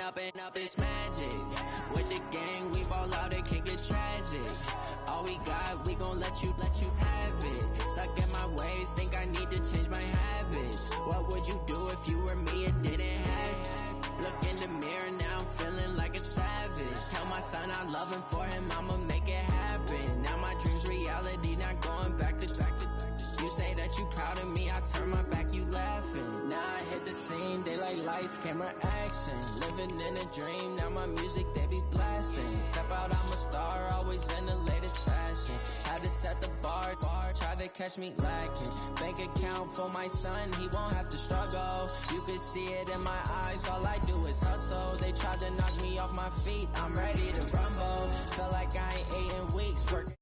up, it's magic. With the gang, we ball out, it can get tragic. All we got, we gon' let you have it. Stuck in my ways, think I need to change my habits. What would you do if you were me and didn't have it? Look in the mirror now, I'm feeling like a savage. Tell my son I love him, for him I'ma make it happen. Now my dream's reality, not going back to. You say that you proud of me, I turn my back, you laughing. Now I hit the scene, daylight lights, camera action. Living in a dream, now my music they be blasting. Step out, I'm a star, always in the latest fashion. Had to set the bar, try to catch me lacking. Bank account for my son, he won't have to struggle. You can see it in my eyes, all I do is hustle. They tried to knock me off my feet, I'm ready to rumble. Feel like I ain't ate in weeks, working.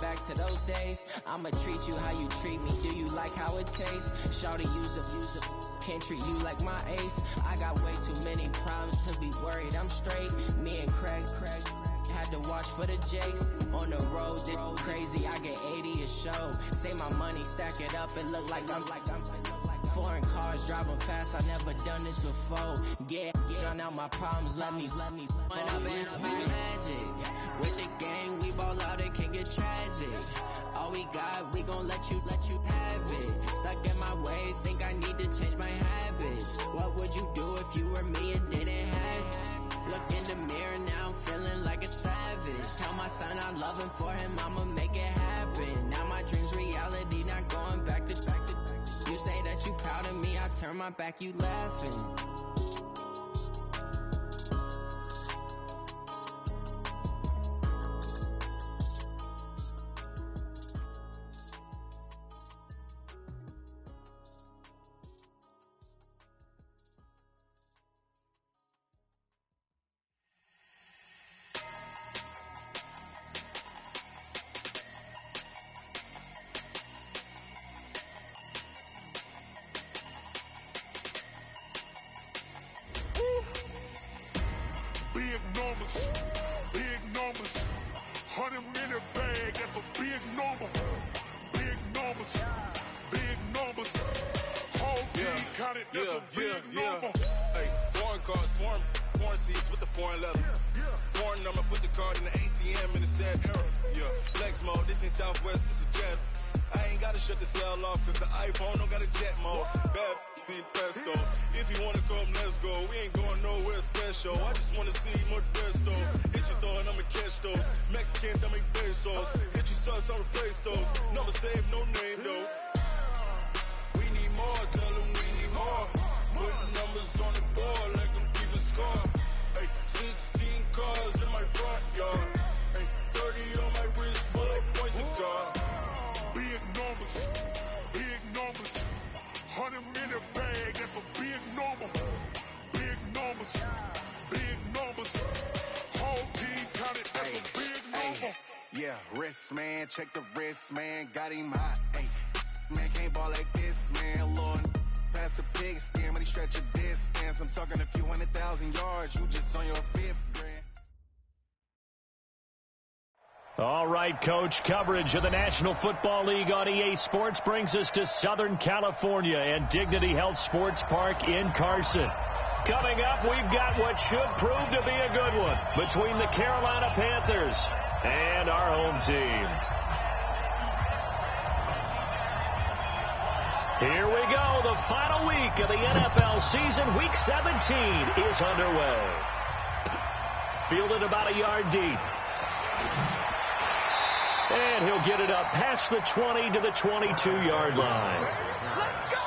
Back to those days, I'ma treat you how you treat me. Do you like how it tastes? Shawty, use up, can't treat you like my ace. I got way too many problems to be worried, I'm straight. Me and Craig had to watch for the Jakes. On the road, it's crazy, I get 80 a show. Say my money, stack it up, it look like I'm foreign cars, driving fast, I never done this before. Yeah, drown out my problems, let me point up and magic. With the gang, we ball out, it can get tragic. All we got, we gon' let you have it. Stuck in my ways, think I need to change my habits. What would you do if you were me and didn't have it? Look in the mirror now, I'm feeling like a savage. Tell my son I love him, for him I'ma make it happen. Now my dream's reality, not going back to. You say that you proud of me, I turn my back, you laughing. Big numbers, 100 in the bag, that's a big number. Big numbers, whole team counted, that's a big number. Hey, foreign cars, foreign seats with the foreign leather. Foreign number, put the card in the ATM in the sad era. Yeah, flex mode, this ain't Southwest, this is Jet. I ain't gotta shut the cell off, cause the iPhone don't got a jet mode. Bad need pesto. If you wanna come, let's go. We ain't going nowhere special. I just wanna see more Desto. Hit your thought, I'ma catch those. Mexicans, I make pesos. Hit your sus, I'll replace those. Number save, no name though. We need more, tell them we need more. Put numbers on the board like them people score. Hey, 16 cars in my front yard. Hey, 30 on my wrist, full of points of God. Big numbers, 100 in the bag, that's a big number. Big numbers, whole team counted, that's a big number. Yeah, wrist man, check the wrist man, got him hot. Hey, man can't ball like this, man. Lord, pass the pig skin when he stretch a distance. I'm talking a few 100,000 yards, you just on your 5th grand. All right, Coach, coverage of the National Football League on EA Sports brings us to Southern California and Dignity Health Sports Park in Carson. Coming up, we've got what should prove to be a good one between the Carolina Panthers and our home team. Here we go. The final week of the NFL season. Week 17 is underway. Fielded about a yard deep. And he'll get it up past the 20 to the 22-yard line. Let's go!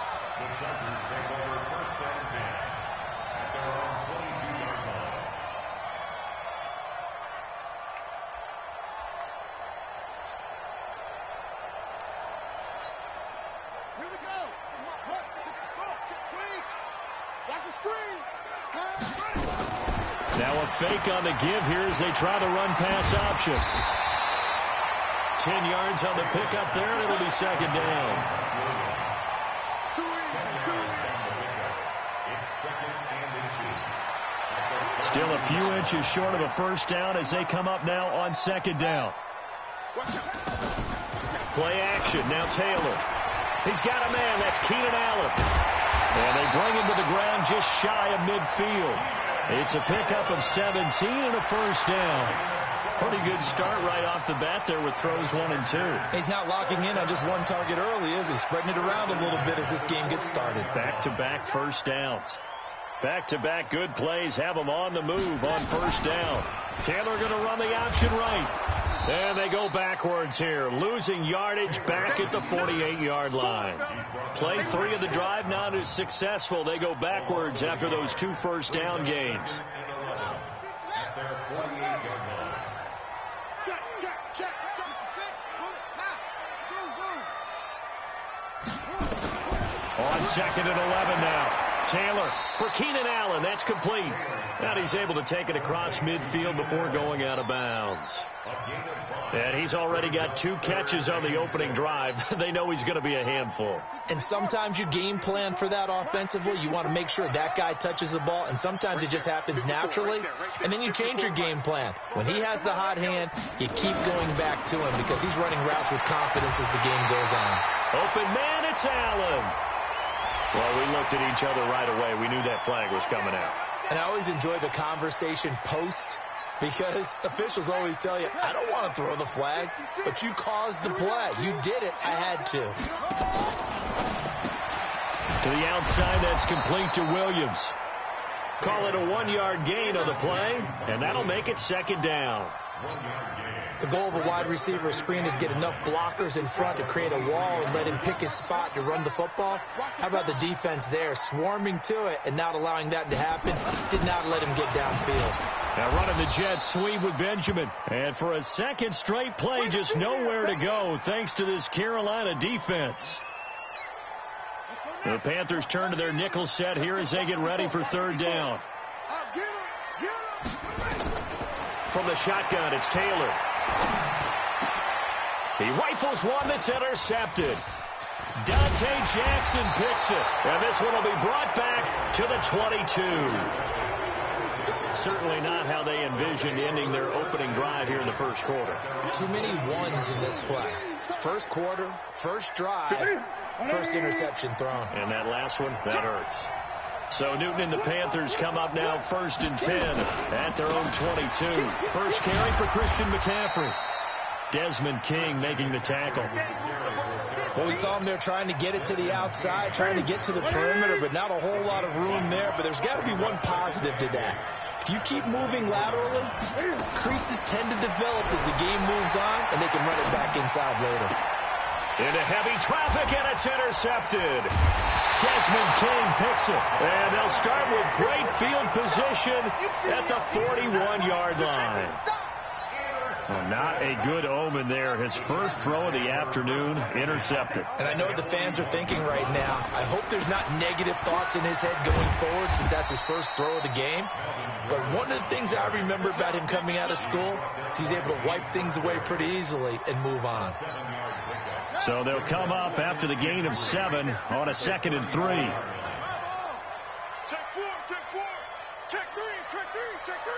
a fake on the give here as they try the run-pass option. 10 yards on the pickup there, and it'll be second down. Still a few inches short of a first down as they come up now on second down. Play action. Now Taylor. He's got a man. That's Keenan Allen. And they bring him to the ground just shy of midfield. It's a pickup of 17 and a first down. Pretty good start right off the bat there with throws 1 and 2. He's not locking in on just one target early, is he? Spreading it around a little bit as this game gets started. Back-to-back first downs. Back-to-back good plays have them on the move on first down. Taylor going to run the option right. And they go backwards here, losing yardage back at the 48-yard line. Play 3 of the drive not as successful. They go backwards after those 2 first down gains. On second and 11 now. Taylor for Keenan Allen. That's complete. And he's able to take it across midfield before going out of bounds. And he's already got 2 catches on the opening drive. They know he's going to be a handful. And sometimes you game plan for that offensively. You want to make sure that guy touches the ball. And sometimes it just happens naturally. And then you change your game plan. When he has the hot hand, you keep going back to him because he's running routes with confidence as the game goes on. Open man, it's Allen. Well, we looked at each other right away. We knew that flag was coming out. And I always enjoy the conversation post because officials always tell you, I don't want to throw the flag, but you caused the play. You did it. I had to. To the outside, that's complete to Williams. Call it a 1-yard gain on the play, and that'll make it second down. The goal of a wide receiver screen is get enough blockers in front to create a wall and let him pick his spot to run the football. How about the defense there, swarming to it and not allowing that to happen? Did not let him get downfield. Now running the jet sweep with Benjamin. And for a second straight play, just nowhere to go thanks to this Carolina defense. The Panthers turn to their nickel set here as they get ready for third down. From the shotgun, it's Taylor. He rifles one that's intercepted. Dante Jackson picks it. And this one will be brought back to the 22. Certainly not how they envisioned ending their opening drive here in the first quarter. Too many ones in this play. First quarter, first drive, first interception thrown. And that last one, that hurts. So Newton and the Panthers come up now 1st and 10 at their own 22. First carry for Christian McCaffrey. Desmond King making the tackle. Well, we saw him there trying to get it to the outside, trying to get to the perimeter, but not a whole lot of room there. But there's got to be one positive to that. If you keep moving laterally, creases tend to develop as the game moves on, and they can run it back inside later. Into heavy traffic, and it's intercepted. Desmond King picks it. And they'll start with great field position at the 41-yard line. Well, not a good omen there. His first throw of the afternoon, intercepted. And I know what the fans are thinking right now. I hope there's not negative thoughts in his head going forward since that's his first throw of the game. But one of the things I remember about him coming out of school is he's able to wipe things away pretty easily and move on. So they'll come up after the gain of 7 on a 2nd and 3. Check 4, check 4, check 3, check 3, check 3.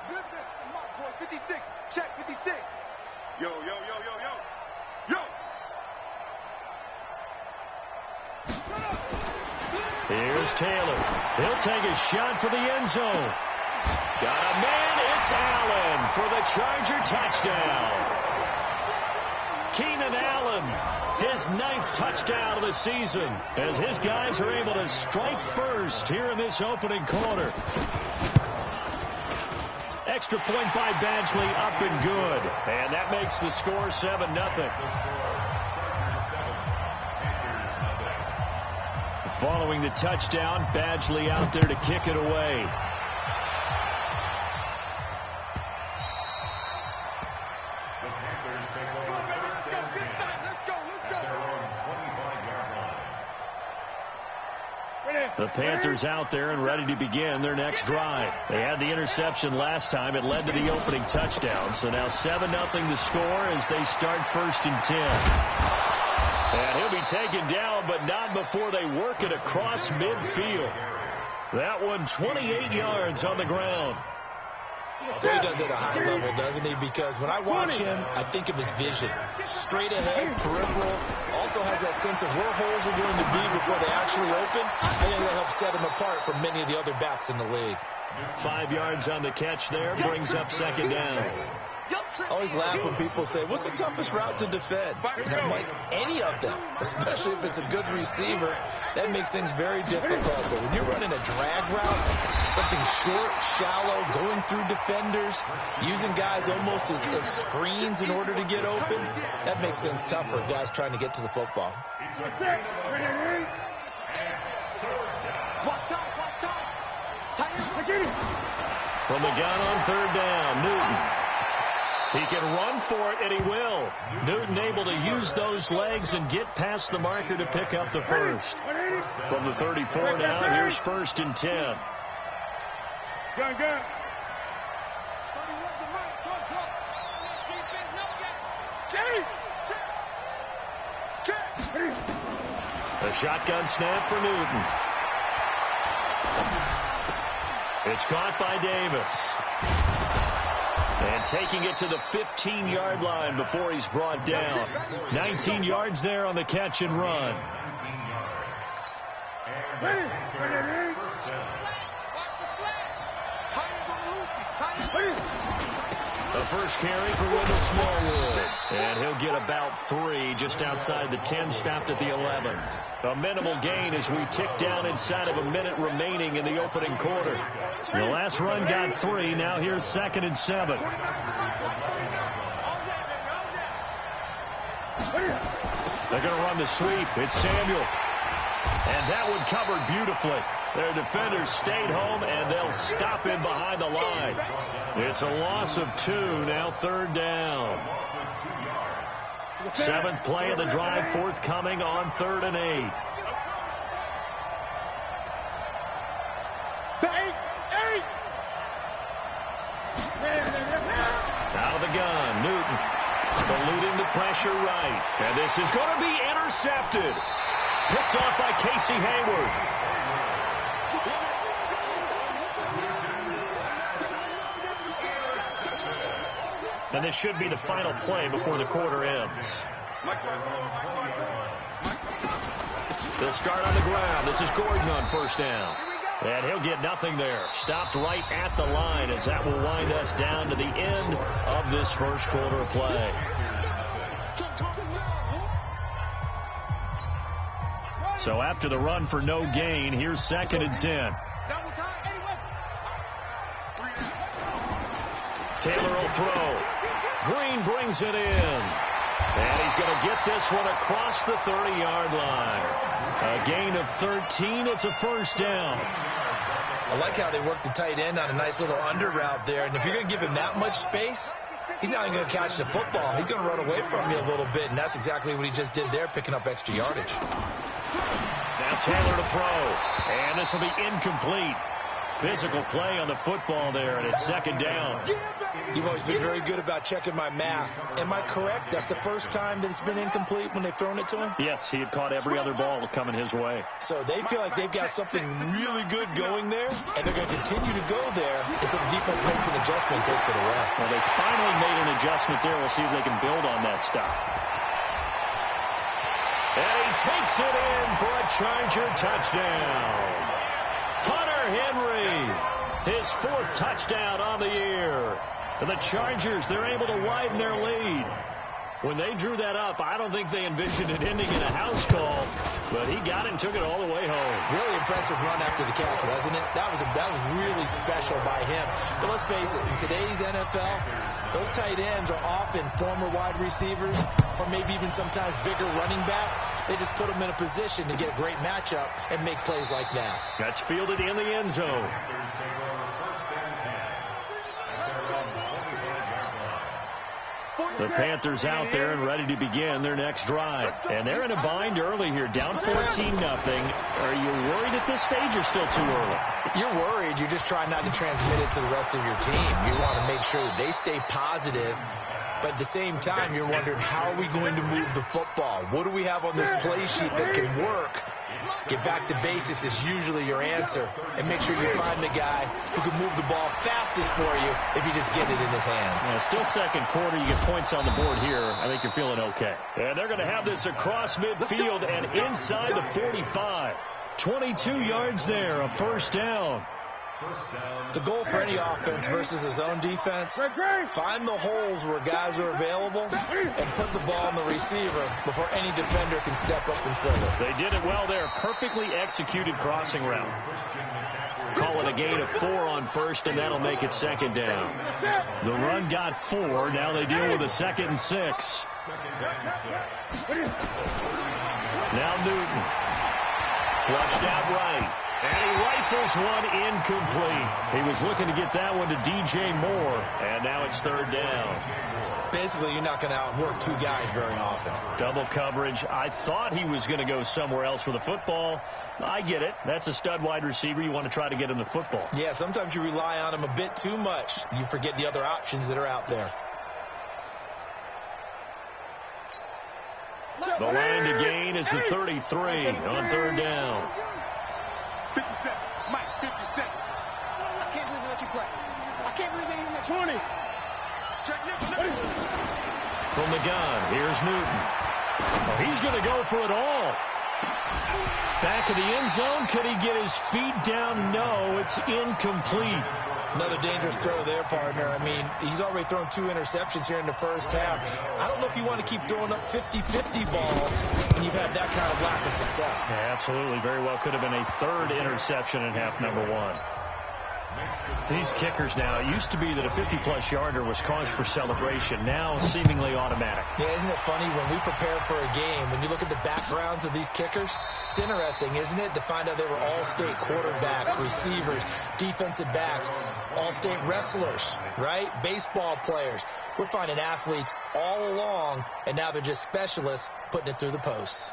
Good, my boy, 56, check 56. Yo. Here's Taylor. He'll take a shot for the end zone. Got a man, it's Allen for the Charger touchdown. Keenan Allen, his 9th touchdown of the season, as his guys are able to strike first here in this opening quarter. Extra point by Badgley, up and good. And that makes the score 7-0. Following the touchdown, Badgley out there to kick it away. The Panthers out there and ready to begin their next drive. They had the interception last time. It led to the opening touchdown. So now 7-0 the score as they start 1st and 10. And he'll be taken down, but not before they work it across midfield. That one 28 yards on the ground. He does it at a high level, doesn't he? Because when I watch him, I think of his vision. Straight ahead, peripheral. Also has that sense of where holes are going to be before they actually open. I think that helps set him apart from many of the other backs in the league. 5 yards on the catch there. Brings up 2nd down. I always laugh when people say, what's the toughest route to defend? And I'm like, any of them, especially if it's a good receiver. That makes things very difficult. But when you're running a drag route, something short, shallow, going through defenders, using guys almost as screens in order to get open, that makes things tough for guys trying to get to the football. From the gun on 3rd down, Newton. He can run for it, and he will. Newton able to use those legs and get past the marker to pick up the first. From the 34 now, here's 1st and 10. A shotgun snap for Newton. It's caught by Davis. And taking it to the 15-yard line before he's brought down. 19 yards there on the catch and run. The first carry for Wendell Smallwood. And he'll get about 3 just outside the 10, stopped at the 11. A minimal gain as we tick down inside of a minute remaining in the opening quarter. The last run got 3. Now here's 2nd and 7. They're going to run the sweep. It's Samuel. And that one covered beautifully. Their defenders stayed home, and they'll stop him behind the line. It's a loss of 2, now 3rd down. 7th play of the drive, forthcoming on 3rd and 8. Out of the gun, Newton. Eluding the pressure right. And this is going to be intercepted. Picked off by Casey Hayward. And this should be the final play before the quarter ends. They'll start on the ground. This is Gordon on 1st down. And he'll get nothing there. Stopped right at the line as that will wind us down to the end of this first quarter of play. So after the run for no gain, here's 2nd and 10. Taylor will throw. Green brings it in. And he's going to get this one across the 30-yard line. A gain of 13. It's a 1st down. I like how they work the tight end on a nice little under route there. And if you're going to give him that much space, he's not even going to catch the football. He's going to run away from you a little bit, and that's exactly what he just did there, picking up extra yardage. Now Taylor to throw. And this will be incomplete. Physical play on the football there, and it's 2nd down. You've always been very good about checking my math. Am I correct? That's the first time that it's been incomplete when they've thrown it to him? Yes, he had caught every other ball coming his way. So they feel like they've got something really good going there, and they're going to continue to go there until the defense makes an adjustment and takes it away. Well, they finally made an adjustment there. We'll see if they can build on that stuff. And he takes it in for a Charger touchdown. Hunter Henry, his 4th touchdown on the year. And the Chargers, they're able to widen their lead. When they drew that up, I don't think they envisioned it ending in a house call, but he got it and took it all the way home. Really impressive run after the catch, wasn't it? That was really special by him. But let's face it, in today's NFL, those tight ends are often former wide receivers or maybe even sometimes bigger running backs. They just put them in a position to get a great matchup and make plays like that. That's fielded in the end zone. The Panthers out there and ready to begin their next drive. And they're in a bind early here, down 14-0. Are you worried at this stage or still too early? You're worried. You're just trying not to transmit it to the rest of your team. You want to make sure that they stay positive. But at the same time, you're wondering, how are we going to move the football? What do we have on this play sheet that can work? Get back to basics is usually your answer. And make sure you find the guy who can move the ball fastest for you if you just get it in his hands. Yeah, still second quarter. You get points on the board here. I think you're feeling okay. And they're going to have this across midfield and inside the 45. 22 yards there, a first down. The goal for any offense versus a zone defense, find the holes where guys are available and put the ball on the receiver before any defender can step up and fill it. They did it well there. Perfectly executed crossing route. Call it a gain of 4 on first, and that'll make it second down. The run got 4. Now they deal with a 2nd and 6. Now Newton. Flushed out right. And he rifles one incomplete. He was looking to get that one to DJ Moore. And now it's 3rd down. Basically, you're not going to outwork 2 guys very often. Double coverage. I thought he was going to go somewhere else with the football. I get it. That's a stud wide receiver. You want to try to get him the football. Yeah, sometimes you rely on him a bit too much. You forget the other options that are out there. The line to gain is the 33 on 3rd down. 57. Mike, 57. I can't believe they let you play. I can't believe they even let you. 20. Check nickel. From the gun, here's Newton. Oh, he's going to go for it all. Back of the end zone. Could he get his feet down? No, it's incomplete. Another dangerous throw there, partner. I mean, he's already thrown 2 interceptions here in the first half. I don't know if you want to keep throwing up 50-50 balls when you've had that kind of lack of success. Yeah, absolutely. Very well could have been a 3rd interception in half number 1. These kickers now, it used to be that a 50-plus yarder was cause for celebration. Now seemingly automatic. Yeah, isn't it funny when we prepare for a game, when you look at the backgrounds of these kickers, it's interesting, isn't it, to find out they were all-state quarterbacks, receivers, defensive backs, all-state wrestlers, right? Baseball players. We're finding athletes all along, and now they're just specialists putting it through the posts.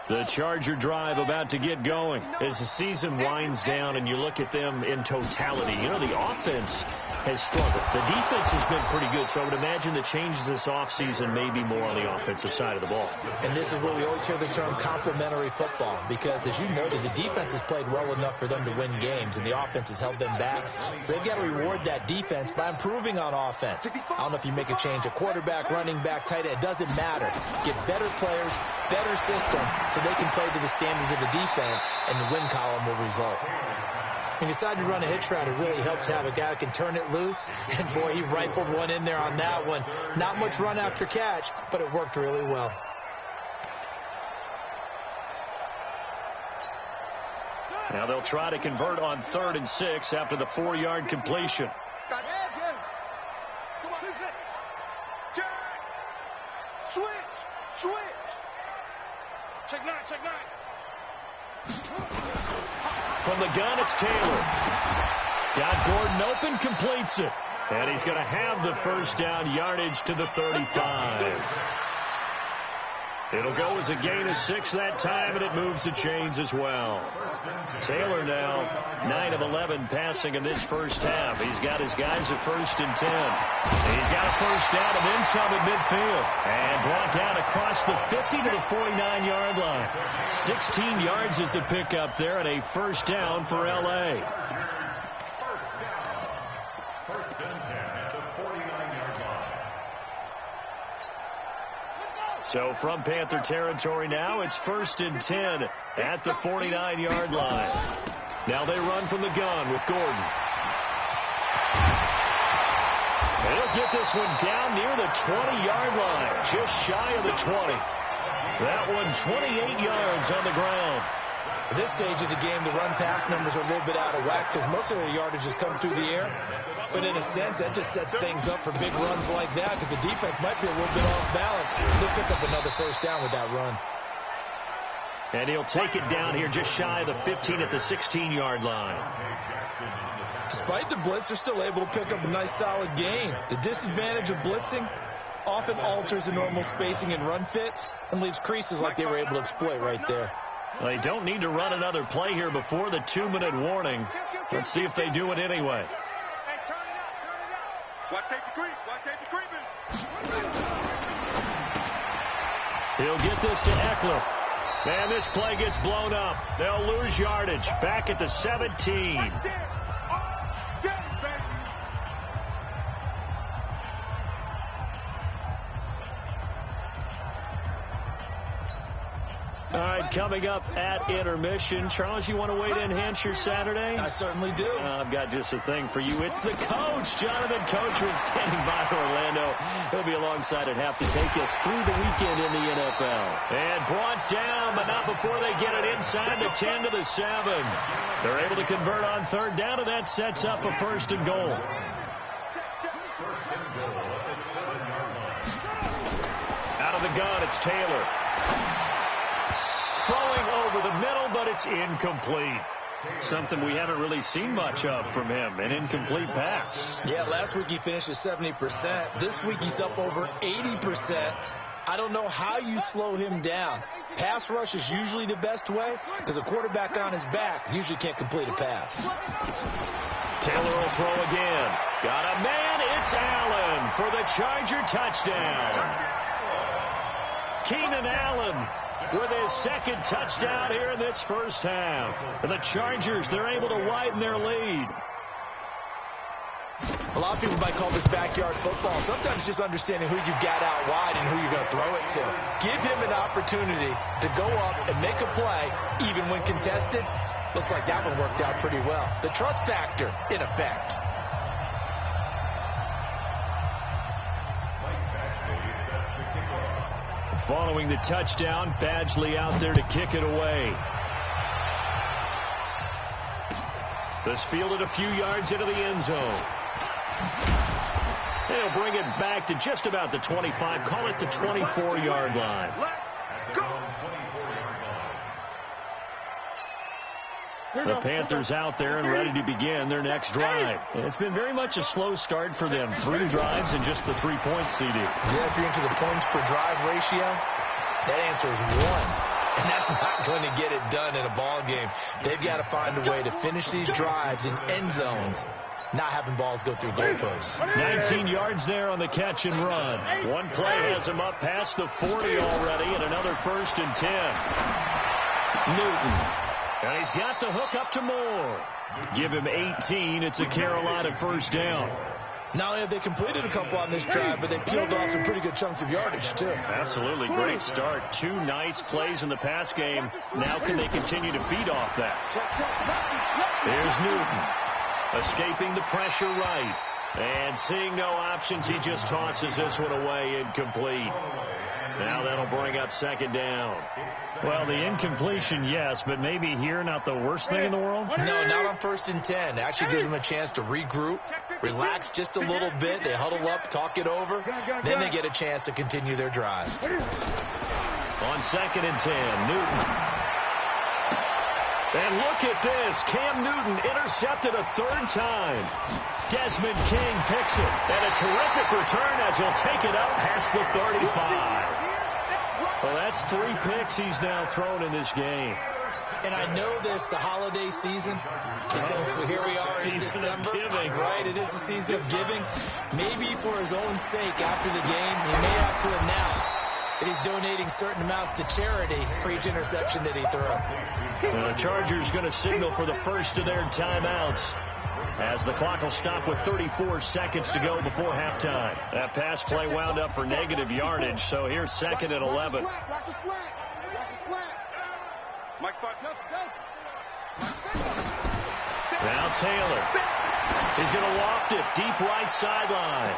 The Charger drive about to get going as the season winds down and you look at them in totality. You know, the offense has struggled. The defense has been pretty good, so I would imagine the changes this offseason may be more on the offensive side of the ball. And this is where we always hear the term complementary football because, as you noted, the defense has played well enough for them to win games, and the offense has held them back. So they've got to reward that defense by improving on offense. I don't know if you make a change, a quarterback, running back, tight end, it doesn't matter. Get better players, better system, so they can play to the standards of the defense, and the win column will result. When you decide to run a hitch route, it really helps to have a guy who can turn it loose. And, boy, he rifled one in there on that one. Not much run after catch, but it worked really well. Now they'll try to convert on 3rd and 6 after the 4-yard completion. Come on. Switch. Check 9. From the gun, it's Taylor. Got Gordon open, completes it. And he's going to have the first down, yardage to the 35. It'll go as a gain of 6 that time, and it moves the chains as well. Taylor now 9 of 11 passing in this first half. He's got his guys at 1st and 10. He's got a first down and then some at midfield. And brought down across the 50 to the 49-yard line. 16 yards is the pickup there, and a first down for L.A. First and 10 at the 49-yard line. So from Panther territory now, it's 1st and 10 at the 49-yard line. Now they run from the gun with Gordon. They'll get this one down near the 20-yard line, just shy of the 20. That one 28 yards on the ground. At this stage of the game, the run-pass numbers are a little bit out of whack because most of their yardage has come through the air. But in a sense, that just sets things up for big runs like that because the defense might be a little bit off balance. They'll pick up another first down with that run. And he'll take it down here just shy of the 15 at the 16-yard line. Despite the blitz, they're still able to pick up a nice solid gain. The disadvantage of blitzing often alters the normal spacing and run fits and leaves creases like they were able to exploit right there. They don't need to run another play here before the 2-minute warning. Let's see if they do it anyway. Watch safety creep. Watch safety creeping. He'll get this to Eckler. And this play gets blown up. They'll lose yardage. Back at the 17. All right, coming up at intermission. Charles, you want to wait in Hampshire Saturday? I certainly do. I've got just a thing for you. It's the coach, Jonathan Coachman, standing by Orlando. He'll be alongside at half to take us through the weekend in the NFL. And brought down, but not before they get it inside the 10 to the 7. They're able to convert on third down, and that sets up a 1st and goal. Out of the gun, it's Taylor. Throwing over the middle, but it's incomplete. Something we haven't really seen much of from him, an incomplete pass. Yeah, last week he finished at 70%. This week he's up over 80%. I don't know how you slow him down. Pass rush is usually the best way because a quarterback on his back usually can't complete a pass. Taylor will throw again. Got a man. It's Allen for the Charger touchdown. Keenan Allen with his 2nd touchdown here in this first half. And the Chargers, they're able to widen their lead. A lot of people might call this backyard football. Sometimes just understanding who you've got out wide and who you're going to throw it to. Give him an opportunity to go up and make a play, even when contested. Looks like that one worked out pretty well. The trust factor, in effect. Following the touchdown, Badgley out there to kick it away. This fielded a few yards into the end zone. They'll bring it back to just about the 25. Call it the 24-yard line. The Panthers out there and ready to begin their next drive. It's been very much a slow start for them. 3 drives and just the 3 points seeded. Yeah, if you're into the points per drive ratio, that answer is 1. And that's not going to get it done in a ball game. They've got to find a way to finish these drives in end zones, not having balls go through goalposts. 19 yards there on the catch and run. One play has him up past the 40 already, and another 1st and 10. Newton. And he's got the hook up to Moore. Give him 18. It's a Carolina 1st down. Not only have they completed a couple on this drive, but they peeled off some pretty good chunks of yardage, too. Absolutely. Great start. 2 nice plays in the pass game. Now can they continue to feed off that? There's Newton. Escaping the pressure right. And seeing no options, he just tosses this one away, incomplete. Now that'll bring up 2nd down. Well, the incompletion, yes, but maybe here not the worst thing in the world? No, not on 1st and 10. It actually gives them a chance to regroup, relax just a little bit. They huddle up, talk it over. Then they get a chance to continue their drive. On 2nd and 10, Newton. And look at this. Cam Newton intercepted a 3rd time. Desmond King picks it. And a terrific return as he'll take it up past the 35. Well, that's 3 picks he's now thrown in this game. And I know this, the holiday season, because here we are in December. Right, it is the season of giving. Maybe for his own sake after the game, he may have to announce that he's donating certain amounts to charity for each interception that he threw. The Chargers going to signal for the first of their timeouts, as the clock will stop with 34 seconds to go before halftime. That pass play wound up for negative yardage, so here's 2nd and 11. Watch the slant. Mike Spot. Now Taylor. He's going to loft it deep right sideline.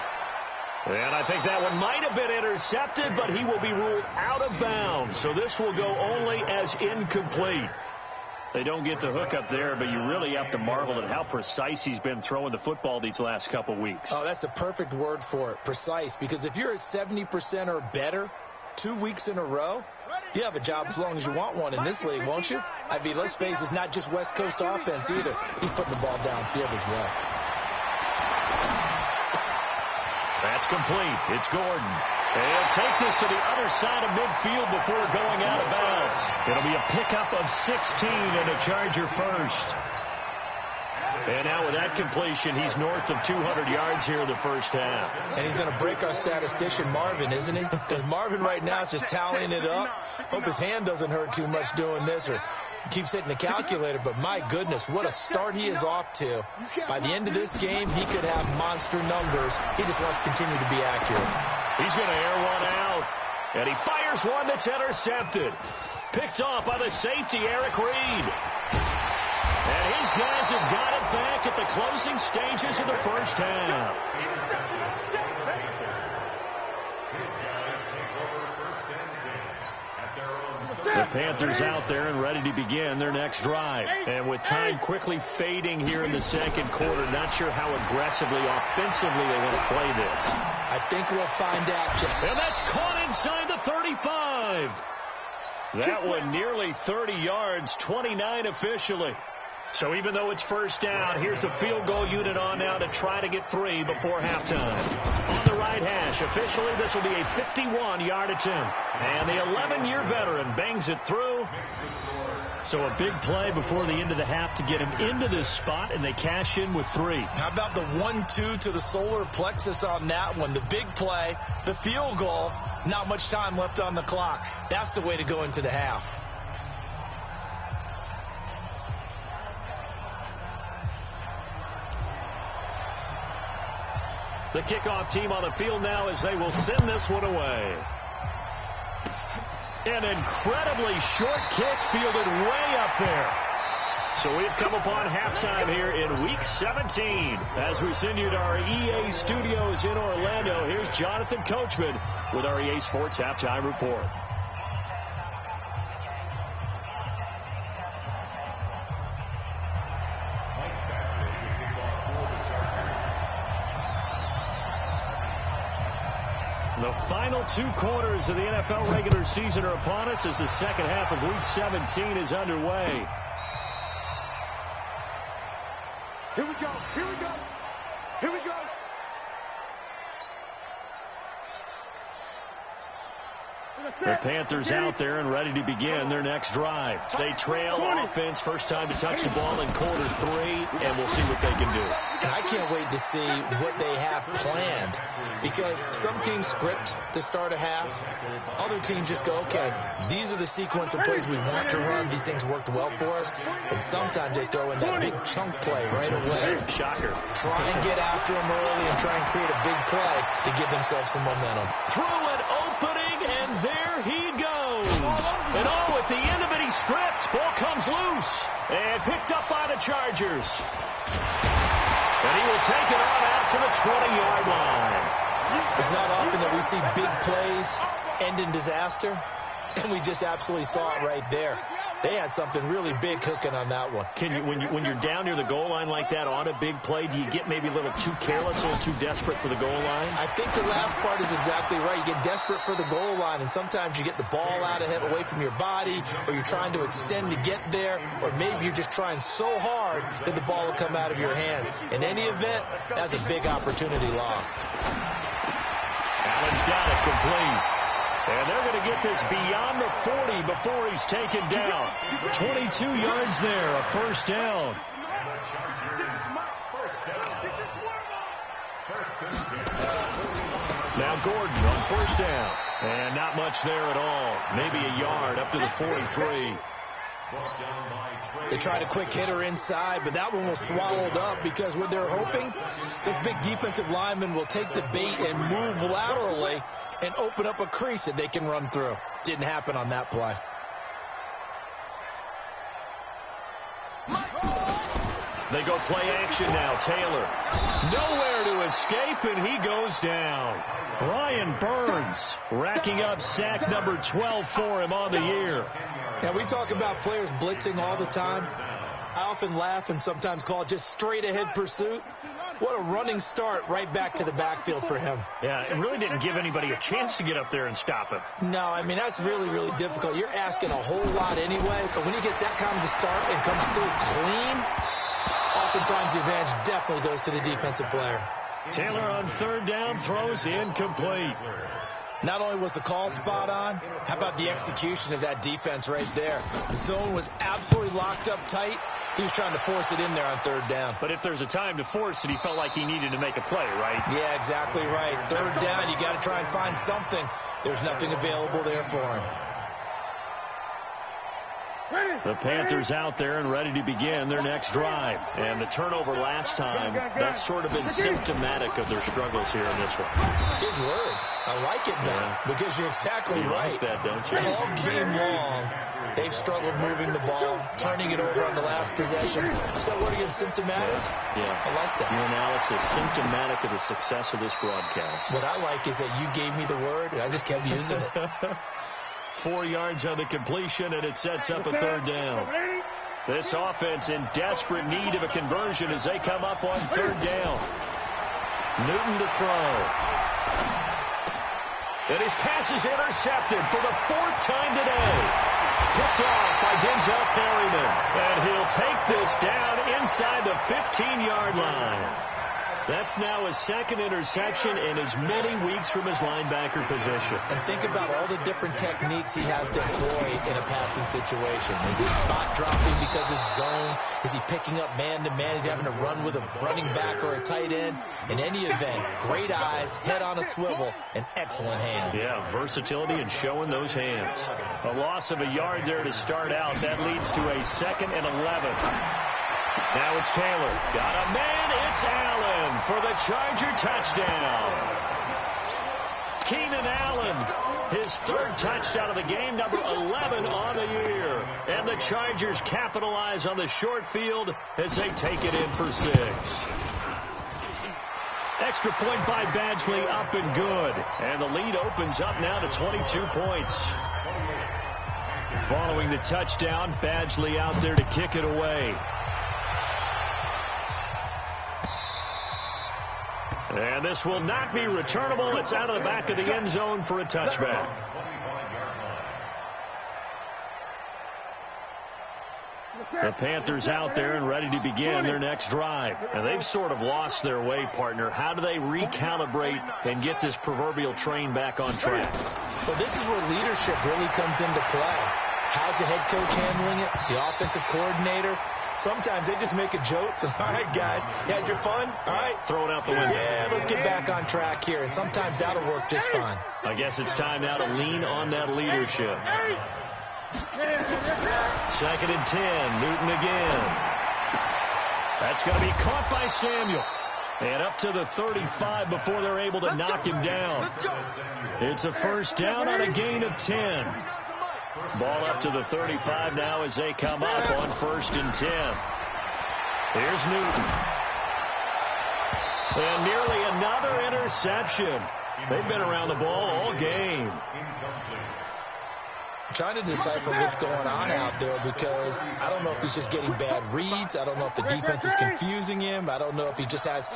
And I think that one might have been intercepted, but he will be ruled out of bounds. So this will go only as incomplete. They don't get the hook up there, but you really have to marvel at how precise he's been throwing the football these last couple weeks. Oh, that's a perfect word for it, precise, because if you're at 70% or better, 2 weeks in a row? You have a job as long as you want one in this league, won't you? I mean, let's face it, it's not just West Coast offense either. He's putting the ball downfield as well. That's complete. It's Gordon. He'll take this to the other side of midfield before going out of bounds. It'll be a pickup of 16 and a Charger first. And now with that completion, he's north of 200 yards here in the first half. And he's going to break our statistician, Marvin, isn't he? Because Marvin right now is just tallying it up. Hope his hand doesn't hurt too much doing this or keeps hitting the calculator. But my goodness, what a start he is off to. By the end of this game, he could have monster numbers. He just wants to continue to be accurate. He's going to air one out. And he fires one that's intercepted. Picked off by the safety, Eric Reed. And his guys have got it back at the closing stages of the first half. The Panthers out there and ready to begin their next drive. And with time quickly fading here in the second quarter, not sure how aggressively, offensively they want to play this. I think we'll find out, Jeff. And that's caught inside the 35. That one nearly 30 yards, 29 officially. So even though it's first down, here's the field goal unit on now to try to get 3 before halftime. On the right hash, officially this will be a 51-yard attempt. And the 11-year veteran bangs it through. So a big play before the end of the half to get him into this spot, and they cash in with 3. How about the 1-2 to the solar plexus on that one? The big play, the field goal, not much time left on the clock. That's the way to go into the half. The kickoff team on the field now as they will send this one away. An incredibly short kick fielded way up there. So we've come upon halftime here in Week 17. As we send you to our EA studios in Orlando, here's Jonathan Coachman with our EA Sports Halftime Report. The final 2 quarters of the NFL regular season are upon us as the second half of Week 17 is underway. Here we go. Here we go. Here we go. The Panthers out there and ready to begin their next drive. They trail offense, first time to touch the ball in quarter 3, and we'll see what they can do. And I can't wait to see what they have planned, because some teams script to start a half. Other teams just go, okay, these are the sequence of plays we want to run. These things worked well for us. And sometimes they throw in that big chunk play right away. Shocker. Try and get after them early and try and create a big play to give themselves some momentum. Through an opening, and there he goes. And oh, at the end of it, he stripped. Ball comes loose and picked up by the Chargers. And he will take it on out to the 20-yard line. It's not often that we see big plays end in disaster, and we just absolutely saw it right there. They had something really big cooking on that one. Can you, when you're down near the goal line like that on a big play, do you get maybe a little too careless, a little too desperate for the goal line? I think the last part is exactly right. You get desperate for the goal line, and sometimes you get the ball out of it, away from your body, or you're trying to extend to get there, or maybe you're just trying so hard that the ball will come out of your hands. In any event, that's a big opportunity lost. Allen's got it complete. And they're going to get this beyond the 40 before he's taken down. 22 yards there, a first down. Now Gordon on first down. And not much there at all. Maybe a yard up to the 43. They tried a quick hitter inside, but that one was swallowed up because what they're hoping, this big defensive lineman will take the bait and move laterally and open up a crease that they can run through. Didn't happen on that play. They go play action now. Taylor nowhere to escape, and he goes down. Brian Burns racking up sack number 12 for him on the year. Now, we talk about players blitzing all the time. I often laugh and sometimes call it just straight-ahead pursuit. What a running start right back to the backfield for him. Yeah, it really didn't give anybody a chance to get up there and stop him. No, I mean, that's really, really difficult. You're asking a whole lot anyway, but when he gets that kind of a start and comes through clean, oftentimes the advantage definitely goes to the defensive player. Taylor on third down throws incomplete. Not only was the call spot on, how about the execution of that defense right there? The zone was absolutely locked up tight. He was trying to force it in there on third down. But if there's a time to force it, he felt like he needed to make a play, right? Yeah, exactly right. Third down, you got to try and find something. There's nothing available there for him. The Panthers out there and ready to begin their next drive. And the turnover last time, that's sort of been symptomatic of their struggles here in this one. Big word. I like it, though, because you're exactly right. Like that, don't you? All game long, they've struggled moving the ball, turning it over on the last possession. Is that word again, symptomatic? Yeah. I like that. Your analysis, symptomatic of the success of this broadcast. What I like is that you gave me the word, and I just kept using it. 4 yards on the completion, and it sets up a third down. This offense in desperate need of a conversion as they come up on third down. Newton to throw. And his pass is intercepted for the 4th time today. Picked off by Denzel Perryman. And he'll take this down inside the 15-yard line. That's now his 2nd interception in as many weeks from his linebacker position. And think about all the different techniques he has to employ in a passing situation. Is he spot dropping because it's zone? Is he picking up man-to-man? Is he having to run with a running back or a tight end? In any event, great eyes, head on a swivel, and excellent hands. Yeah, versatility and showing those hands. A loss of a yard there to start out. That leads to a 2nd and 11. Now it's Taylor. Got a man. It's Allen for the Charger touchdown. Keenan Allen, his 3rd touchdown of the game, number 11 on the year. And the Chargers capitalize on the short field as they take it in for 6. Extra point by Badgley, up and good. And the lead opens up now to 22 points. Following the touchdown, Badgley out there to kick it away. And this will not be returnable. It's out of the back of the end zone for a touchback. The Panthers out there and ready to begin their next drive. And they've sort of lost their way, partner. How do they recalibrate and get this proverbial train back on track? Well, this is where leadership really comes into play. How's the head coach handling it? The offensive coordinator? Sometimes they just make a joke. All right, guys, you had your fun? All right. Throw it out the window. Yeah, let's get back on track here. And sometimes that'll work just fine. I guess it's time now to lean on that leadership. 2nd and 10. Newton again. That's going to be caught by Samuel. And up to the 35 before they're able to knock him down. It's a first down on a gain of 10. Ball up to the 35 now as they come up on 1st and 10. Here's Newton. And nearly another interception. They've been around the ball all game. Trying to decipher what's going on out there because I don't know if he's just getting bad reads. I don't know if the defense is confusing him. I don't know if he just has,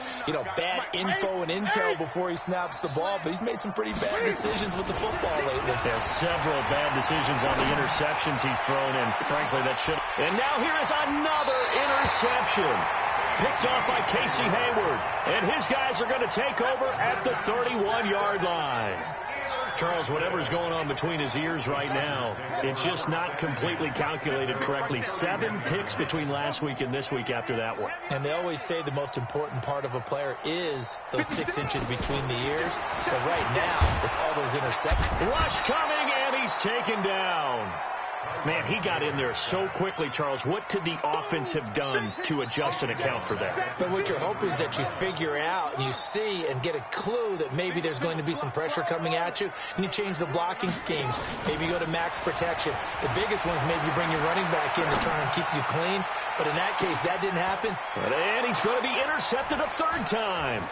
bad info and intel before he snaps the ball. But he's made some pretty bad decisions with the football lately. There's several bad decisions on the interceptions he's thrown, and frankly, that should. And now here is another interception. Picked off by Casey Hayward. And his guys are going to take over at the 31-yard line. Charles, whatever's going on between his ears right now, it's just not completely calculated correctly. 7 picks between last week and this week after that one. And they always say the most important part of a player is those 6 inches between the ears. But right now, it's all those interceptions. Rush coming, and he's taken down. Man, he got in there so quickly, Charles. What could the offense have done to adjust and account for that? But what you're hoping is that you figure out and you see and get a clue that maybe there's going to be some pressure coming at you, and you change the blocking schemes. Maybe you go to max protection. The biggest one is maybe you bring your running back in to try and keep you clean. But in that case, that didn't happen. And he's going to be intercepted a 3rd time.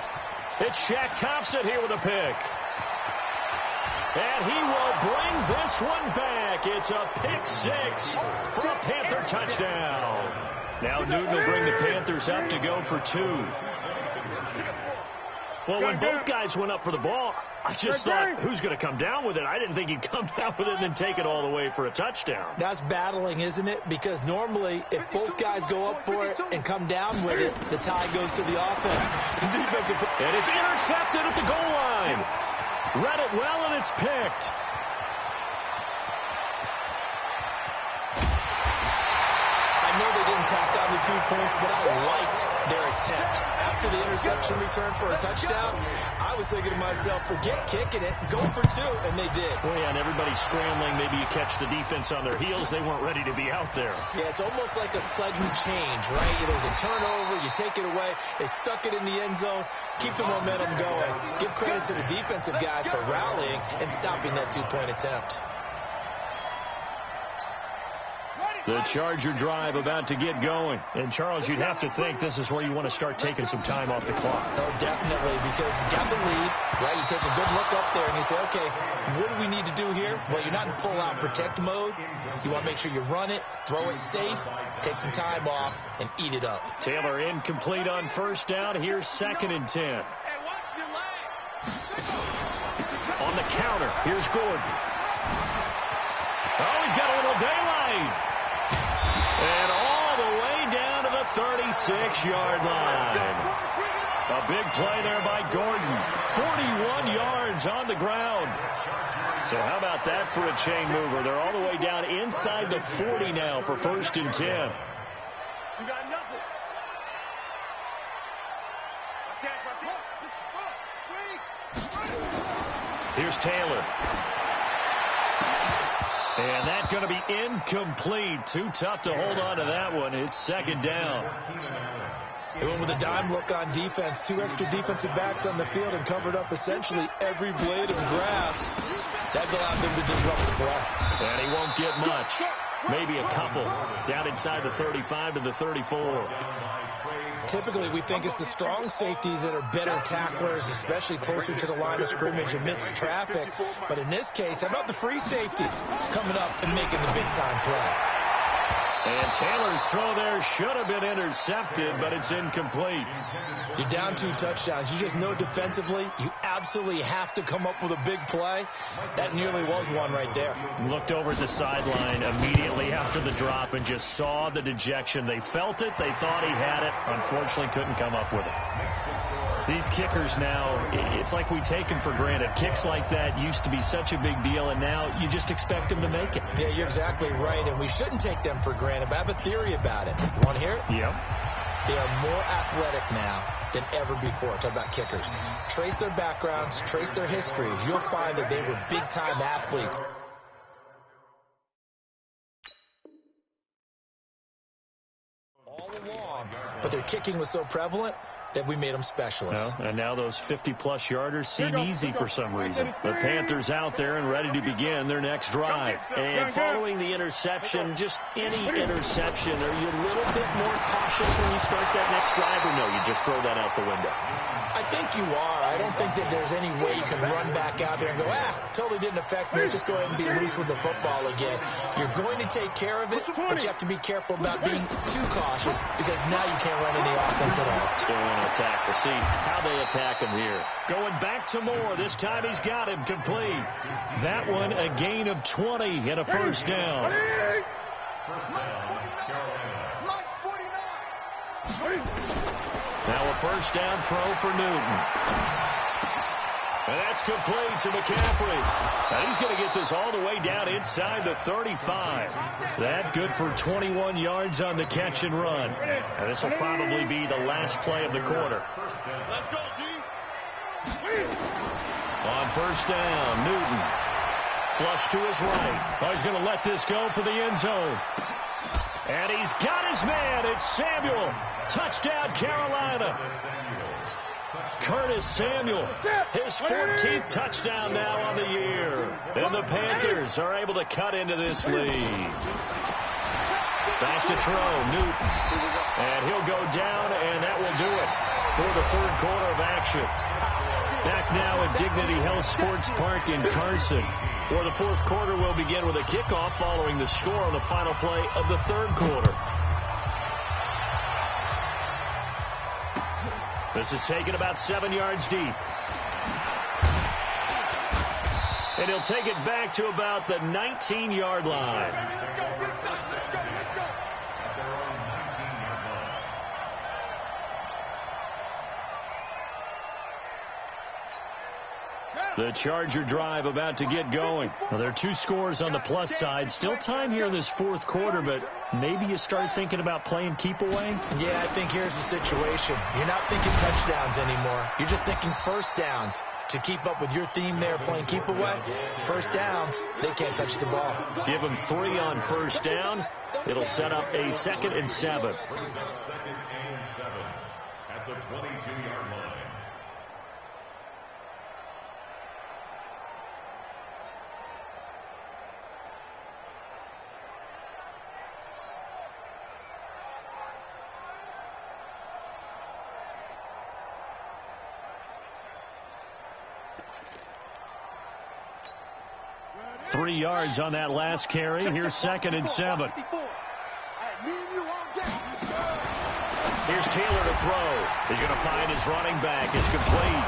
It's Shaq Thompson here with a pick. And he will bring this one back. It's a pick 6 for a Panther touchdown. Now Newton will bring the Panthers up to go for 2. Well, when both guys went up for the ball, I just thought, who's going to come down with it? I didn't think he'd come down with it and then take it all the way for a touchdown. That's battling, isn't it? Because normally, if both guys go up for it and come down with it, the tie goes to the offense. And it's intercepted at the goal line. Read it well, and it's picked. I know they didn't tack on the 2 points, but I liked their attempt. After the interception return for a touchdown, I was thinking to myself, forget kicking it, go for 2, and they did. Well, yeah, and everybody's scrambling. Maybe you catch the defense on their heels. They weren't ready to be out there. Yeah, it's almost like a sudden change, right? There's a turnover, you take it away, they stuck it in the end zone, keep the momentum going. Give credit to the defensive guys for rallying and stopping that 2-point attempt. The Charger drive about to get going. And, Charles, you'd have to think this is where you want to start taking some time off the clock. Oh, definitely, because you got the lead, right? You take a good look up there and you say, okay, what do we need to do here? Well, you're not in full-out protect mode. You want to make sure you run it, throw it safe, take some time off, and eat it up. Taylor incomplete on first down. Here's 2nd and 10. On the counter, here's Gordon. Oh, he's got a little daylight. And all the way down to the 36-yard line. A big play there by Gordon. 41 yards on the ground. So how about that for a chain mover? They're all the way down inside the 40 now for 1st and 10. You got nothing. Here's Taylor. And that's going to be incomplete. Too tough to hold on to that one. It's 2nd down. They went with a dime look on defense. 2 extra defensive backs on the field and covered up essentially every blade of grass. That allowed them to disrupt the play. And he won't get much. Maybe a couple. Down inside the 35 to the 34. Typically, we think it's the strong safeties that are better tacklers, especially closer to the line of scrimmage amidst traffic. But in this case, how about the free safety coming up and making the big-time play? And Taylor's throw there should have been intercepted, but it's incomplete. You're down 2 touchdowns. You just know defensively you absolutely have to come up with a big play. That nearly was one right there. Looked over at the sideline immediately after the drop and just saw the dejection. They felt it. They thought he had it. Unfortunately, couldn't come up with it. These kickers now, it's like we take them for granted. Kicks like that used to be such a big deal, and now you just expect them to make it. Yeah, you're exactly right, and we shouldn't take them for granted. But I have a theory about it. You want to hear it? Yep. They are more athletic now than ever before. Talk about kickers. Trace their backgrounds, trace their histories. You'll find that they were big-time athletes. All along, but their kicking was so prevalent that we made them specialists. Well, and now those 50-plus yarders seem easy for some reason. The Panthers out there and ready to begin their next drive. And following the interception, just any interception, are you a little bit more cautious when you start that next drive, or no, you just throw that out the window? I think you are. I don't think that there's any way you can run back out there and go, totally didn't affect me. Let's just go ahead and be loose with the football again. You're going to take care of it, but you have to be careful about being too cautious because now you can't run any offense at all. Still want to attack. We'll see how they attack him here. Going back to Moore. This time he's got him complete. That one a gain of 20 and a 1st down. Now a 1st down throw for Newton. And that's complete to McCaffrey. Now he's going to get this all the way down inside the 35. That good for 21 yards on the catch and run. And this will probably be the last play of the quarter. Let's go, D. On 1st down, Newton. Flush to his right. Oh, he's going to let this go for the end zone. And he's got his man. It's Samuel. Touchdown, Carolina. Curtis Samuel, his 14th touchdown now on the year. And the Panthers are able to cut into this lead. Back to throw, Newton. And he'll go down, and that will do it for the 3rd quarter of action. Back now at Dignity Health Sports Park in Carson. For the 4th quarter, we'll begin with a kickoff following the score on the final play of the 3rd quarter. This is taken about 7 yards deep. And he'll take it back to about the 19-yard line. The Charger drive about to get going. Well, there are 2 scores on the plus side. Still time here in this fourth quarter, but maybe you start thinking about playing keep away? Yeah, I think here's the situation. You're not thinking touchdowns anymore. You're just thinking first downs. To keep up with your theme there, playing keep away, first downs, they can't touch the ball. Give them 3 on first down. It'll set up a 2nd and 7. 2nd and 7 at the 22-yard line. Three yards on that last carry. Here's 2nd and 7. Here's Taylor to throw. He's going to find his running back. It's complete.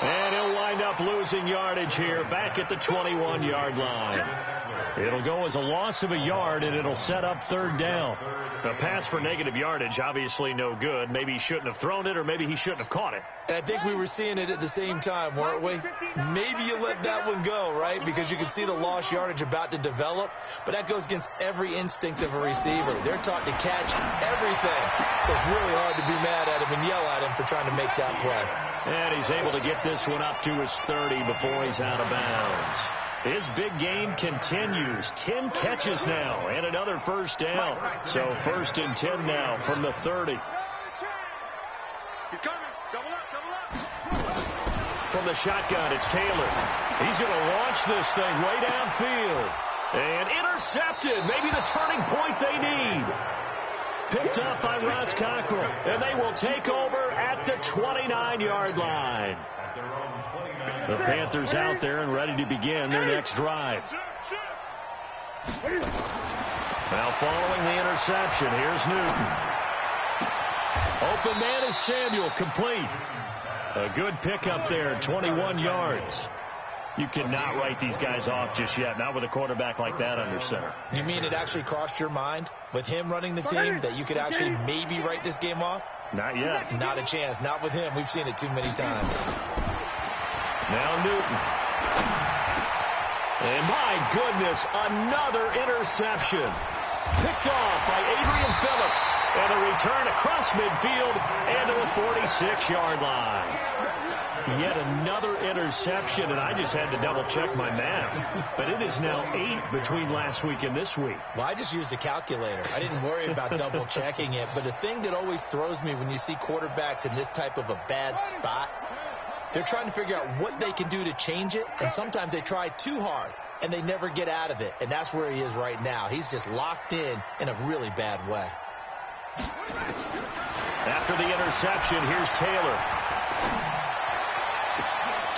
And he'll wind up losing yardage here back at the 21-yard line. It'll go as a loss of a yard, and it'll set up 3rd down. A pass for negative yardage, obviously no good. Maybe he shouldn't have thrown it, or maybe he shouldn't have caught it. And I think we were seeing it at the same time, weren't we? Maybe you let that one go, right? Because you can see the lost yardage about to develop. But that goes against every instinct of a receiver. They're taught to catch everything. So it's really hard to be mad at him and yell at him for trying to make that play. And he's able to get this one up to his 30 before he's out of bounds. His big game continues. 10 catches now and another first down. So 1st and 10 now from the 30. He's coming. Double up. From the shotgun, it's Taylor. He's going to launch this thing way downfield. And intercepted. Maybe the turning point they need. Picked up by Ross Cockrell. And they will take over at the 29-yard line. The Panthers out there and ready to begin their next drive. Now following the interception, here's Newton. Open man is Samuel, complete. A good pickup there, 21 yards. You cannot write these guys off just yet, not with a quarterback like that under center. You mean it actually crossed your mind with him running the team that you could actually maybe write this game off? Not yet. Not a chance. Not with him. We've seen it too many times. Now Newton. And my goodness, another interception. Picked off by Adrian Phillips. And a return across midfield and to the 46-yard line. Yet another interception, and I just had to double-check my math. But it is now 8 between last week and this week. Well, I just used a calculator. I didn't worry about double-checking it. But the thing that always throws me when you see quarterbacks in this type of a bad spot, they're trying to figure out what they can do to change it, and sometimes they try too hard, and they never get out of it. And that's where he is right now. He's just locked in a really bad way. After the interception, here's Taylor.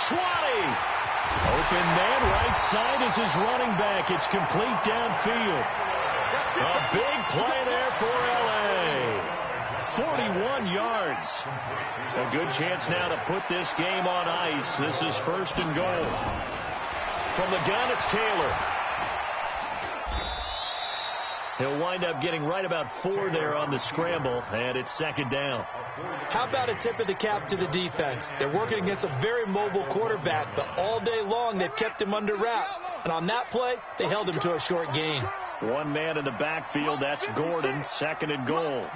20. Open man right side is his running back. It's complete downfield. A big play there for L.A. 41 yards. A good chance now to put this game on ice. This is 1st and goal. From the gun, it's Taylor. He'll wind up getting right about 4 there on the scramble, and it's 2nd down. How about a tip of the cap to the defense? They're working against a very mobile quarterback, but all day long they've kept him under wraps. And on that play, they held him to a short gain. One man in the backfield, that's Gordon, 2nd and goal.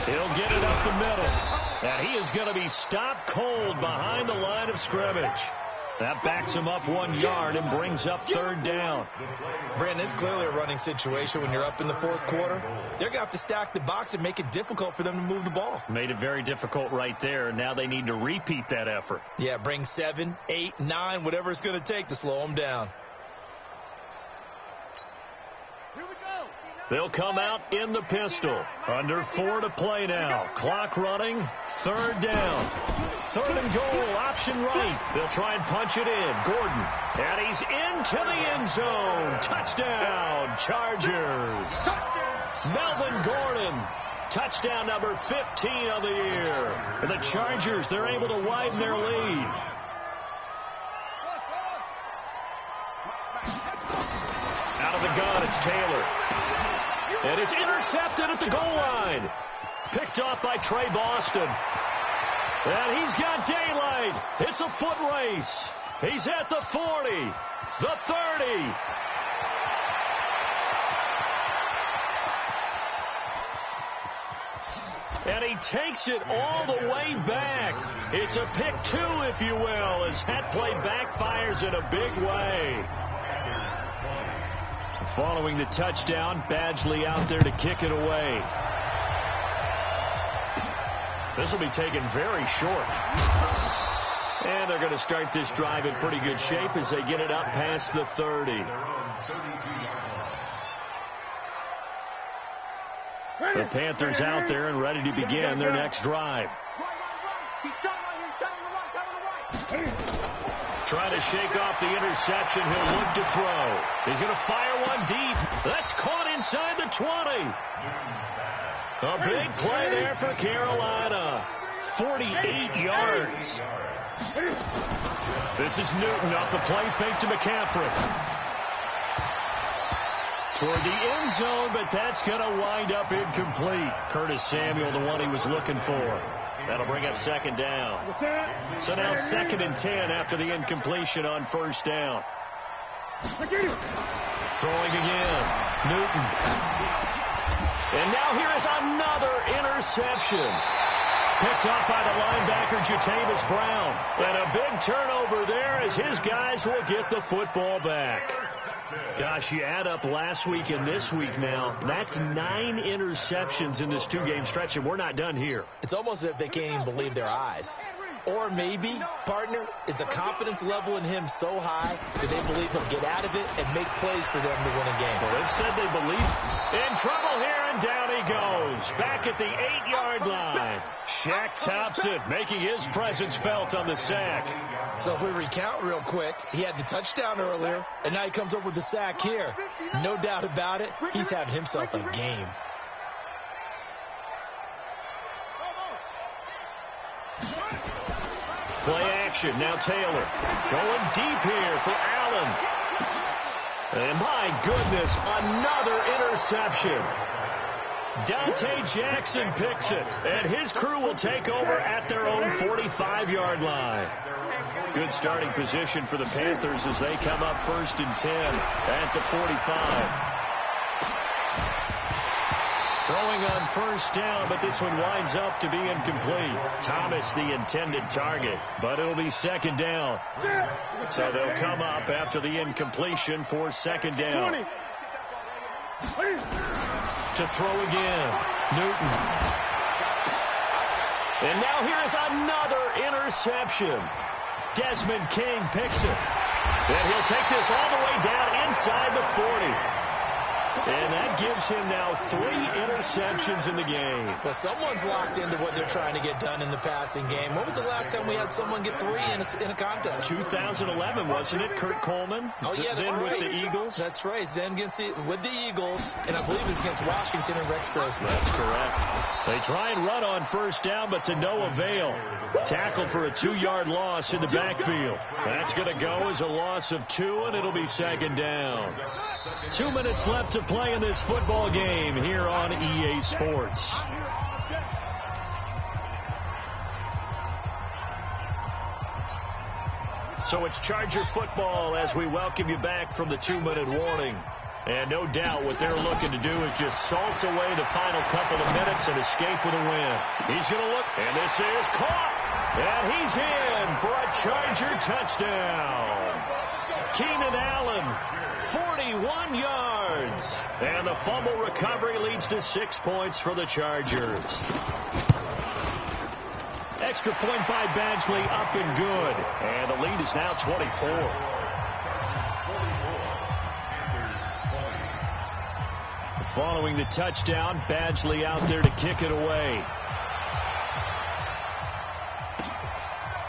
He'll get it up the middle, and he is going to be stopped cold behind the line of scrimmage. That backs him up 1 yard and brings up 3rd down. Brandon, it's clearly a running situation when you're up in the 4th quarter. They're going to have to stack the box and make it difficult for them to move the ball. Made it very difficult right there. Now they need to repeat that effort. Yeah, bring 7, 8, 9, whatever it's going to take to slow them down. They'll come out in the pistol. Under 4 to play now. Clock running. 3rd down. 3rd and goal. Option right. They'll try and punch it in. Gordon. And he's into the end zone. Touchdown, Chargers. Melvin Gordon Touchdown number 15 of the year. And the Chargers, they're able to widen their lead. Out of the gun, it's Taylor. And it's intercepted at the goal line. Picked off by Trey Boston. And he's got daylight. It's a foot race. He's at the 40, the 30. And he takes it all the way back. It's a pick two, if you will, as that play backfires in a big way. Following the touchdown, Badgley out there to kick it away. This will be taken very short. And they're going to start this drive in pretty good shape as they get it up past the 30. The Panthers out there and ready to begin their next drive. Trying to shake off the interception. He'll look to throw. He's going to fire one deep. That's caught inside the 20. A big play there for Carolina. 48 yards. This is Newton off the play fake to McCaffrey. Toward the end zone, but that's going to wind up incomplete. Curtis Samuel, the one he was looking for. That'll bring up second down. So now 2nd and 10 after the incompletion on first down. Throwing again. Newton. And now here is another interception. Picked off by the linebacker, Jatavis Brown. And a big turnover there as his guys will get the football back. Gosh, you add up last week and this week now. That's 9 interceptions in this two-game stretch, and we're not done here. It's almost as if they can't even believe their eyes. Or maybe, partner, is the confidence level in him so high that they believe he'll get out of it and make plays for them to win a game. Well, they've said they believe. In trouble here, and down he goes. Back at the 8-yard line. Shaq Thompson making his presence felt on the sack. So if we recount real quick, he had the touchdown earlier, and now he comes up with the sack here. No doubt about it, he's having himself a game. Play action. Now Taylor going deep here for Allen. And my goodness, another interception. Dante Jackson picks it, and his crew will take over at their own 45-yard line. Good starting position for the Panthers as they come up 1st and 10 at the 45. Throwing on first down, but this one winds up to be incomplete. Thomas the intended target, but it'll be 2nd down. So they'll come up after the incompletion for 2nd down. To throw again, Newton. And now here is another interception. Desmond King picks it. And he'll take this all the way down inside the 40. And that gives him now 3 interceptions in the game. Well, someone's locked into what they're trying to get done in the passing game. When was the last time we had someone get 3 in a contest? 2011, wasn't it? Kurt Coleman? Oh, yeah, that's then right. With the Eagles? That's right. Then with the Eagles, and I believe it was against Washington and Rex Grossman. That's correct. They try and run on first down, but to no avail. Tackled for a 2-yard loss in the backfield. That's going to go as a loss of 2, and it'll be 2nd down. 2 minutes left to play in this football game here on EA Sports. So it's Charger football as we welcome you back from the 2-minute warning. And no doubt what they're looking to do is just salt away the final couple of minutes and escape with a win. He's going to look, and this is caught. And he's in for a Charger touchdown. Keenan Allen, 41 yards. And the fumble recovery leads to 6 points for the Chargers. Extra point by Badgley, up and good. And the lead is now 24. Following the touchdown, Badgley out there to kick it away.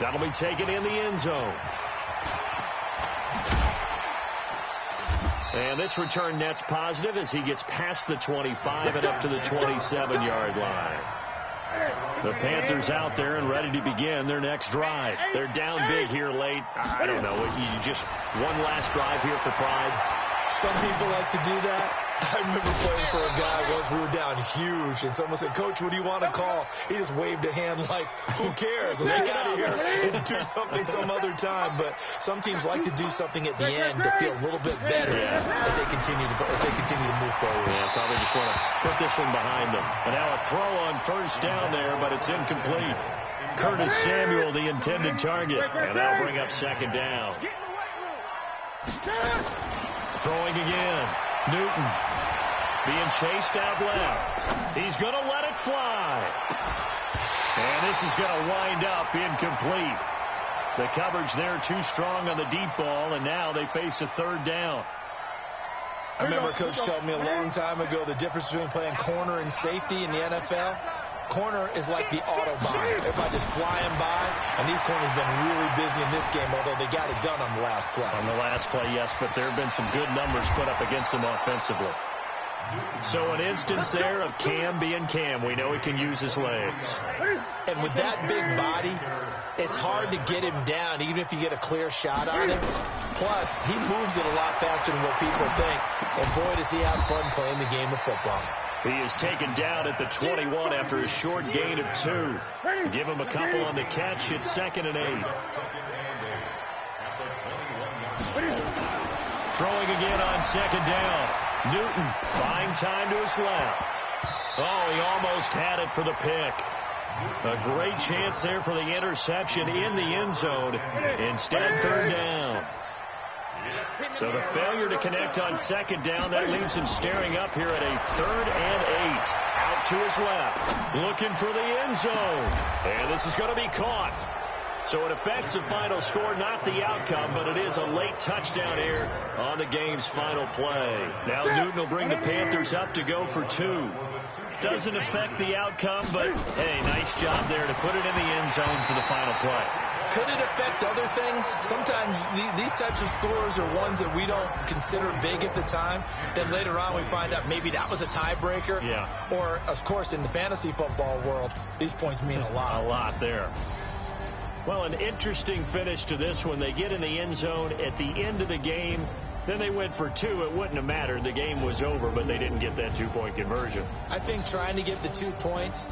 That'll be taken in the end zone. And this return net's positive as he gets past the 25 and up to the 27-yard line. The Panthers out there and ready to begin their next drive. They're down big here late. I don't know. You just one last drive here for pride. Some people like to do that. I remember playing for a guy once. We were down huge, and someone said, "Coach, what do you want to call?" He just waved a hand like, "Who cares? Let's get out of here and do something some other time." But some teams like to do something at the end to feel a little bit better as they continue to move forward. Yeah, probably just want to put this one behind them. And now a throw on first down there, but it's incomplete. Curtis Samuel, the intended target, and that'll bring up second down. Throwing again. Newton being chased out left. He's going to let it fly. And this is going to wind up incomplete. The coverage there too strong on the deep ball, and now they face a third down. I remember Coach told me a long time ago the difference between playing corner and safety in the NFL. Corner is like the Autobahn. Everybody just flying by, and these corners have been really busy in this game, although they got it done on the last play. On the last play, yes, but there have been some good numbers put up against them offensively. So an instance there of Cam being Cam. We know he can use his legs. And with that big body, it's hard to get him down, even if you get a clear shot on him. Plus, he moves it a lot faster than what people think. And boy, does he have fun playing the game of football. He is taken down at the 21 after a short gain of 2. Give him a couple on the catch. It's 2nd and 8. Throwing again on 2nd down. Newton buying time to his left. Oh, he almost had it for the pick. A great chance there for the interception in the end zone. Instead, 3rd down. So the failure to connect on 2nd down, that leaves him staring up here at a 3rd and 8. Out to his left, looking for the end zone. And this is going to be caught. So it affects the final score, not the outcome, but it is a late touchdown here on the game's final play. Now Newton will bring the Panthers up to go for 2. Doesn't affect the outcome, but, hey, nice job there to put it in the end zone for the final play. Could it affect other things? Sometimes these types of scores are ones that we don't consider big at the time. Then later on we find out maybe that was a tiebreaker. Yeah. Or, of course, in the fantasy football world, these points mean a lot. A lot there. Well, an interesting finish to this one. They get in the end zone at the end of the game. Then they went for 2. It wouldn't have mattered. The game was over, but they didn't get that 2-point conversion. I think trying to get the 2 points